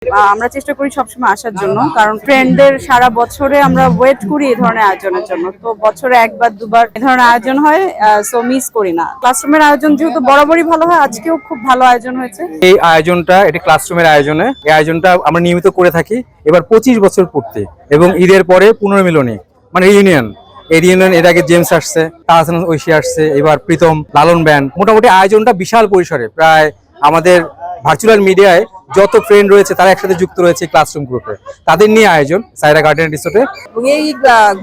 আমরা চেষ্টা করি সবসময় আসার জন্য, কারণ ফ্রেন্ডদের সারা বছরে আমরা ওয়েট করি এই ধরনের আয়োজনের জন্য। তো বছরে একবার দুবার এই ধরনের আয়োজন হয়, সো মিস করি না। ক্লাসরুমের আয়োজন যেহেতু বরাবরই ভালো হয়, আজকেও খুব ভালো আয়োজন হয়েছে। এই আয়োজনটা এটি ক্লাসরুমের আয়োজনে, এই আয়োজনটা আমরা নিয়মিত করে থাকি এবার 25 বছর পূর্তি, এবং ঈদের পরে পুনর্মিলনী মানে রিউনিয়ন। এই রিউনিয়ন এর আগে জেমস আসছে, তাহসান ঐশী আসছে, এবার প্রীতম, লালন ব্যান্ড। মোটামুটি আয়োজনটা বিশাল পরিসরে, প্রায় আমাদের ভার্চুয়াল মিডিয়ায় যত ফ্রেন্ড রয়েছে তারা একসাথে যুক্ত রয়েছে ক্লাসরুম গ্রুপে, তাদের নিয়ে আয়োজন সাইরা গার্ডেন রিসোর্টে। এবং এই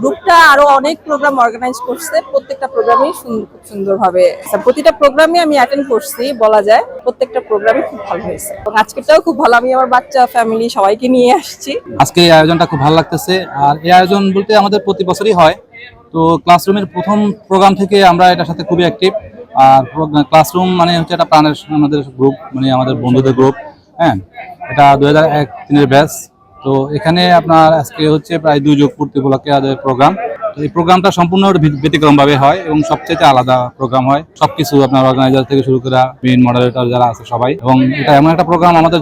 গ্রুপটা আরো অনেক প্রোগ্রাম অর্গানাইজ করছে, প্রত্যেকটা প্রোগ্রামই খুব সুন্দরভাবে, প্রতিটা প্রোগ্রামে আমি অ্যাটেন্ড করছি বলা যায়, প্রত্যেকটা প্রোগ্রামই খুব ভালো হয়েছে। এবং আজকেরটাও খুব ভালো, আমি আমার বাচ্চা ফ্যামিলি সবাইকে নিয়ে আসছি। আজকে এই আয়োজনটা খুব ভালো লাগতেছে। আর এই আয়োজন বলতে আমাদের প্রতি বছরই হয়। তো ক্লাসরুমের প্রথম প্রোগ্রাম থেকে আমরা এটার সাথে খুবই অ্যাক্টিভ। আর ক্লাসরুম মানে হচ্ছে একটা প্রাণের আমাদের গ্রুপ, মানে আমাদের বন্ধুদের গ্রুপ। হ্যাঁ, এটা 2001-3 ব্যাচ। তো এখানে আপনার আজকে হচ্ছে প্রায় 2 যুগ পূর্তি উপলক্ষে আমাদের প্রোগ্রাম। তো এই প্রোগ্রামটা সম্পূর্ণ ব্যতিক্রম ভাবে হয় এবং সবচেয়ে আলাদা প্রোগ্রাম হয়। সবকিছু আপনার অর্গানাইজার থেকে শুরু করে মেইন মডারেটর যারা আছে সবাই। এবং এটা এমন একটা প্রোগ্রাম, আমাদের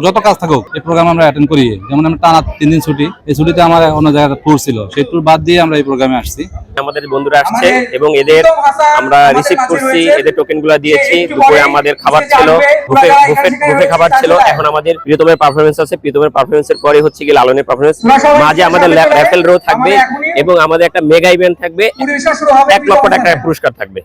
যত কাজ থাকুক এই প্রোগ্রাম আমরা অ্যাটেন্ড করি। যেমন আমরা টানা 3 দিন ছুটি, এই ছুটিতে আমার অন্য জায়গায় ট্যুর ছিল, সেই ট্যুর বাদ দিয়ে আমরা এই প্রোগ্রামে আসছি। আমাদের বন্ধুরা আসছে এবং এদের আমরা রিসিভ করছি, এদের টোকেন গুলা দিয়েছি। দুপুরে আমাদের খাবার ছিল, বুফে খাবার ছিল। এখন আমাদের প্রিয়তমের পারফরমেন্স আছে, প্রিয়তমের পারফরমেন্সের পরে হচ্ছে কি লালনের পারফরমেন্স। মাঝে আমাদের র্যাফেল ড্র থাকবে এবং আমাদের একটা মেগা ইভেন্ট থাকবে, 1 লক্ষ টাকার পুরস্কার থাকবে।